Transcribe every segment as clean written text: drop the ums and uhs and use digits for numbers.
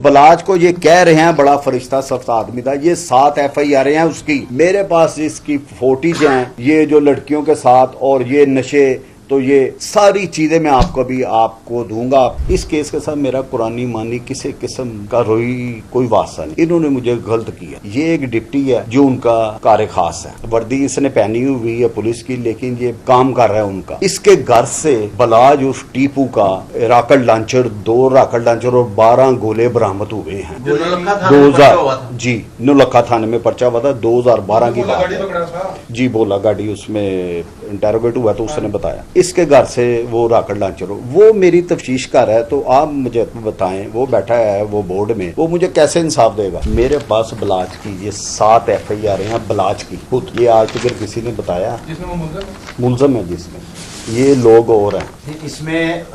बलाज को ये कह रहे हैं बड़ा फरिश्ता सख्त आदमी था। ये 7 FIR हैं उसकी। मेरे पास इसकी फोटेज हैं, ये जो लड़कियों के साथ और ये नशे, तो ये सारी चीजें मैं आपको दूंगा। इस केस के साथ मेरा कुरानी मानी किसी किस्म का कोई वास्ता नहीं। इन्होंने मुझे गलत किया। ये एक डिप्टी है जो उनका कार्य खास है, वर्दी इसने पहनी हुई है पुलिस की, लेकिन ये काम कर रहा है उनका। इसके घर से बलाज उस टीपू का रॉकेट लॉन्चर, 2 रॉकेट लॉन्चर और 12 गोले बरामद हुए हैं। 2000 जी नौलखा थाने में पर्चा हुआ था, 2012 की बात है जी। बोला गाड़ी उसमें इंटेरोगेट हुआ तो उसने बताया इसके घर से वो रॉकेट लॉन्चर वो मेरी तफ्तीश कर है। तो आप मुझे बताएं, वो बैठा है वो बोर्ड में, वो मुझे कैसे इंसाफ देगा? मेरे पास बलाज की ये 7 FIR हैं बलाज की खुद। ये आज तक किसी ने बताया मुलजम है जिसमें ये लोग और हैं। इसमें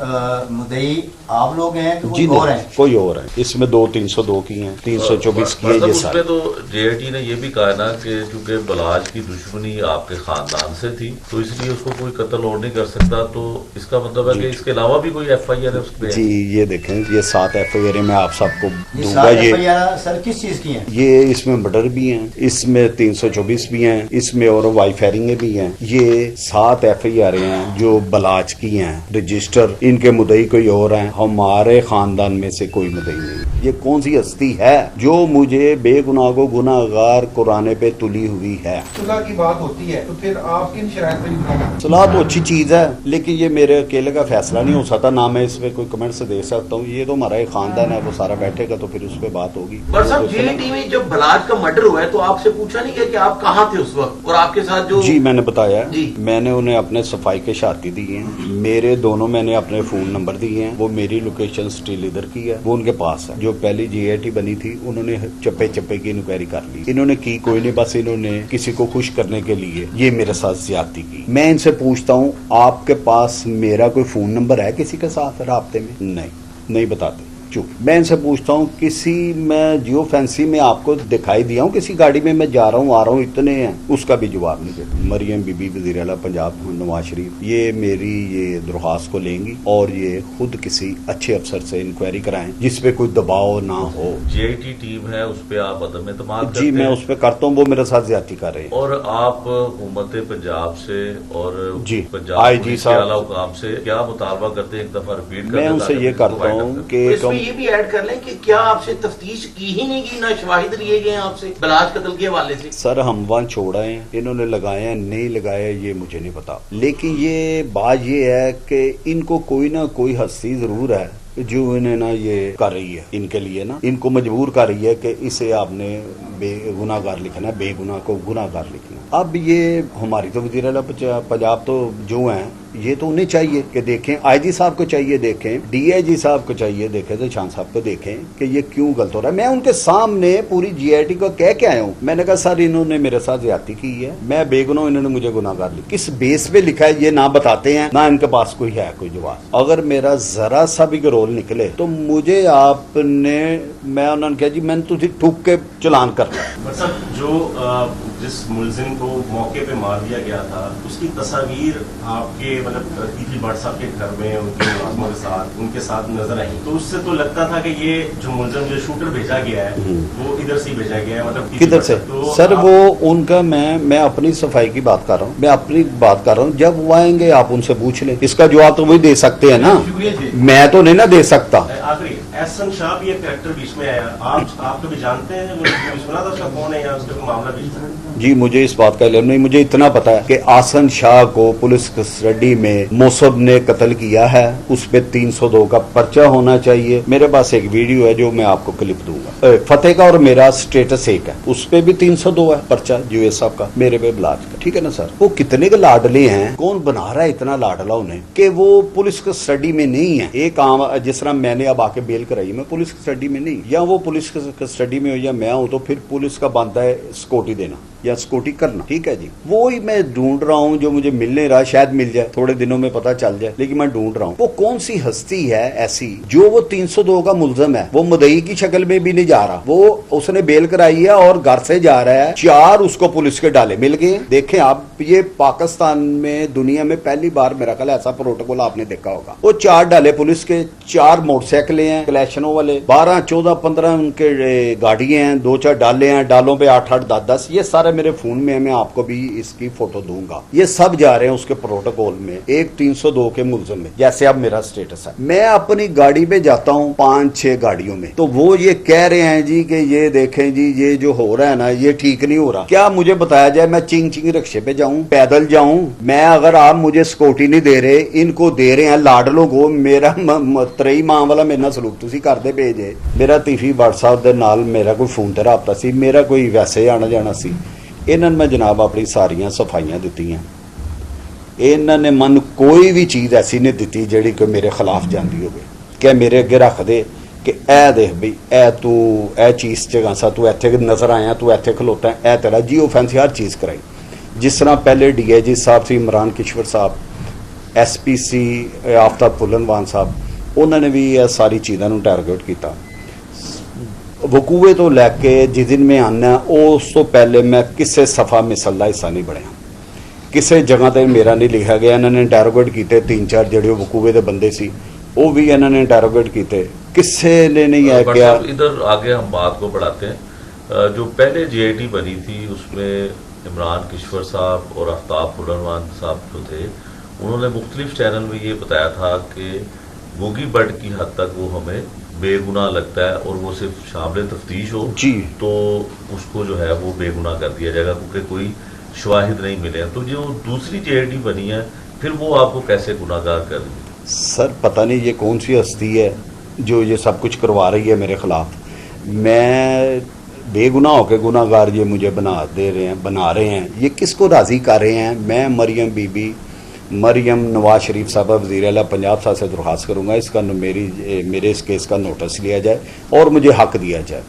मुद्दई आप लोग हैं कि जी और हैं? कोई और है। इसमें 302 की हैं, 324 की है। ये सारे तो JIT ने ये भी कहा ना कि चूंकि बलाज की दुश्मनी आपके खानदान से थी तो इसलिए उसको कोई कत्ल और नहीं कर सकता। तो इसका मतलब है कि इसके अलावा भी कोई FIR है उसपे? जी ये देखें, ये 7 FIR मैं आप सबको दूंगा। ये FIR सर किस चीज की है? ये इसमें मर्डर भी हैं, इसमें 324 भी हैं, इसमें और वाइफायरिंग भी हैं। ये 7 FIR हैं जो बलाज की हैं रजिस्टर। इनके मुद्दई कोई और हैं, हमारे खानदान में से कोई मुद्दई नहीं। ये कौन सी हस्ती है जो मुझे बेगुनाह को गुनाहगार कुराने पे तुली हुई है? सुलह की बात होती है तो फिर आप किन शराइत पर? सुलह तो अच्छी चीज है, लेकिन ये मेरे अकेले का फैसला नहीं हो सकता, ना मैं इस पे कोई कमेंट से दे सकता हूँ। ये तो हमारा एक खानदान है, वो सारा बैठेगा तो फिर उस पर बात होगी। पर साहब JIT में जब बलाज का मर्डर हुआ है तो आपसे पूछा नहीं गया कि आप कहाँ थे उस वक्त और आपके साथ जो? जी मैंने बताया, मैंने उन्हें अपने सफाई के शाती दी है, मेरे दोनों मैंने अपने फोन नंबर दिए हैं। वो मेरी लोकेशन स्टिल इधर की है, वो उनके पास है। जो पहली JIT बनी थी उन्होंने चप्पे चप्पे की इंक्वायरी कर ली। इन्होंने की कोई नहीं, बस इन्होंने किसी को खुश करने के लिए ये मेरे साथ ज्यादती की। मैं इनसे पूछता हूँ आपके पास मेरा कोई फोन नंबर है किसी के साथ राब्ते में? नहीं बताते, चुप। मैं इनसे पूछता हूँ किसी मैं जियो फैंसी में आपको दिखाई दिया हूँ किसी गाड़ी में मैं जा रहा हूँ आ रहा हूँ इतने हैं? उसका भी जवाब नहीं देता। मरियम बीबी वज़ीर आला पंजाब नवाज शरीफ ये मेरी ये दरख्वास्त को लेंगी और ये खुद किसी अच्छे अफसर से इंक्वायरी कराएं जिसपे कोई दबाव ना हो। JIT टीम है उस पर आप अदम एतमाद जी मैं उस पर करता हूँ, वो मेरे साथ ज्यादती कर रहे हैं। और आप हुकूमत पंजाब से और जी पंजाब IG साहब आला हुकाम से क्या मुतालबा करते हैं? एक दफा रिपीट मैं उनसे ये करता हूँ कि ये भी ऐड कर लें कि क्या आपसे तफ्तीश की ही नहीं की, ना शवाहिद लिए गए आपसे बलाज कत्ल के हवाले से? सर हम वहाँ छोड़ा है, इन्होंने लगाया नहीं लगाया ये मुझे नहीं पता, लेकिन ये बात ये है कि इनको कोई ना कोई हस्ती जरूर है जो इन्हें ना ये कर रही है, इनके लिए ना इनको मजबूर कर रही है कि इसे आपने बेगुनाहगार लिखना है, बेगुनाह को गुनाहगार लिखना। अब ये हमारी तो वज़ीर आला पंजाब तो जो हैं ये तो उन्हें चाहिए कि देखें, IG साहब को चाहिए देखें, DIG साहब को चाहिए देखें, तो शान साहब को देखें कि ये क्यों गलत हो रहा है। मैं उनके सामने पूरी JIT को कह के आया हूँ। मैंने कहा सर इन्होंने मेरे साथ ज्यादती की है, मैं बेगुनाह, इन्होंने मुझे गुनाहगार लिखा। किस बेस पे लिखा है ये ना बताते हैं, ना इनके पास कोई है कोई जवाब। अगर मेरा जरा सा भी रोल निकले तो मुझे आपने, मैं उन्होंने कहा जी मैंने तुझे ठुक के चलान कर जो जिस मुलजिम को मौके पे मार दिया गया था उसकी तस्वीर आपके मतलब टीपी भट्ट साहब के घर में उनके मुलाजमों के साथ उनके साथ नजर आई, तो उससे तो लगता था कि ये जो मुलजिम जो शूटर भेजा गया है वो इधर से भेजा गया है, मतलब किधर से? तो सर वो उनका मैं अपनी सफाई की बात कर रहा हूँ, मैं अपनी बात कर रहा हूँ। जब वो आएंगे आप उनसे पूछ लें, इसका जवाब तो वही दे सकते हैं ना, मैं तो नहीं ना दे सकता। आखिरी एहसन शाह भी एक कैरेक्टर बीच में आया, आप तो भी जानते हैं, सुना था उसका कौन है या उसका मामला बीच में? जी मुझे इस बात का इल्म नहीं, मुझे इतना पता है कि आसन शाह को पुलिस कस्टडी में मोसब ने कत्ल किया है, उस पे 302 का पर्चा होना चाहिए। मेरे पास एक वीडियो है जो मैं आपको क्लिप दूंगा, फतेह का और मेरा स्टेटस एक है, उस पे भी 302 है पर्चा जुए साहब का, मेरे पे बलाज का, ठीक है ना सर। वो कितने के लाडले हैं, कौन बना रहा है इतना लाडला उन्हें कि वो पुलिस कस्टडी में नहीं है। एक आम जिस तरह मैंने अब आके बेल कराई, मैं पुलिस कस्टडी में नहीं, या वो पुलिस कस्टडी में हो या मैं हूं, तो फिर पुलिस का बनता है सिक्योरिटी देना। या स्कूटी करना, ठीक है जी। वो ही मैं ढूंढ रहा हूं जो मुझे मिल नहीं रहा, शायद मिल जाए, थोड़े दिनों में पता चल जाए, लेकिन मैं ढूंढ रहा हूं वो कौन सी हस्ती है ऐसी जो वो 302 का मुलजम है, वो मुदई की शक्ल में भी नहीं जा रहा, वो उसने बेल कराई है और घर से जा रहा है, 4 उसको पुलिस के डाले मिल गए। देखें आप, ये पाकिस्तान में दुनिया में पहली बार मेरा ख्याल ऐसा प्रोटोकॉल आपने देखा होगा। वो 4 डाले पुलिस के, 4 मोटरसाइकिलें हैं कलेक्शनों वाले, 12, 14, 15 उनके गाड़ियां हैं, 2-4 डाले हैं, डालों पे 8-8, 10-10, ये सारे मेरे फोन में, मैं आपको भी इसकी फोटो दूंगा। ये सब जा रहे हैं उसके प्रोटोकॉल में, एक 302 के मुलजम में, जैसे अब मेरा स्टेटस है। मैं अपनी गाड़ी पे जाता हूँ 5-6 गाड़ियों में, तो वो ये कह रहे हैं जी कि ये देखें जी, ये जो हो रहा है ना ये ठीक नहीं हो रहा। क्या मुझे बताया जाए मैं चिंग चिंग रिक्शे पे जाऊं, पैदल जाऊं? मैं, अगर आप मुझे सिक्योरिटी नहीं दे रहे, इनको दे रहे हैं लाडलो को, मेरा तरई मां वाला मेरे नाल सलूक तुसी करदे भेजे। मेरा तीफी व्हाट्सएप दे नाल मेरा कोई फोन ते राबता सी, मेरा कोई वैसे आना जाना सी। इन्हां ने मैं जनाब अपनी सारियां सफाइयां दित्तियां, इन्हां ने मन कोई भी चीज़ ऐसी नहीं दित्ती ਜਿਹੜੀ कि मेरे खिलाफ जाती होवे, क्या मेरे अगे रख दे कि ए देख बई ए तू ए चीज़ च गांसा, तू इत्थे नज़र आया, तू इत्थे खलोता है, ए तेरा जियो फैंसी हर चीज़ कराई। जिस तरह पहले DIG साहब सी इमरान किश्वर साहब, SPC आफ्ताब फुलनवान साहब, उन्होंने भी यह सारी चीज़ों को टारगेट किया। वकूए तो लैके जिस दिन मैं आना उस तो पहले मैं किसी सफ़ा मिसल का हिस्सा नहीं बनया, किसी जगह पर मेरा नहीं लिखा गया। इन्होंने इंटैरोगेट किए 3-4 जोड़े वकूए के बंदे सी, वो भी इन्होंने इंटैरोगेट किए, किसी ने नहीं है क्या। इधर आगे हम बात को बढ़ाते हैं। जो पहले JIT बनी थी उसमें इमरान किश्वर साहब और आफ्ताब फुलनवान साहब जो थे, उन्होंने मुख्तलिफ चैनल में ये बताया था कि गोगी बट की हद तक वो हमें बेगुनाह लगता है और वो सिर्फ शामिल तफ्तीश हो जी तो उसको जो है वो बेगुनाह कर दिया जाएगा क्योंकि कोई शवाहिद नहीं मिले हैं। तो जो दूसरी JIT बनी है फिर वो आपको कैसे गुनाहगार कर रही है? सर पता नहीं ये कौन सी हस्ती है जो ये सब कुछ करवा रही है मेरे खिलाफ। मैं बेगुनाह होकर गुनाहगार ये मुझे बना रहे हैं, ये किसको राज़ी कर रहे हैं? मैं मरियम बीबी, मरियम नवाज शरीफ साहब वज़ीर आला पंजाब साहब से दरख्वास्त करूँगा इसका मेरे इस केस का नोटिस लिया जाए और मुझे हक दिया जाए।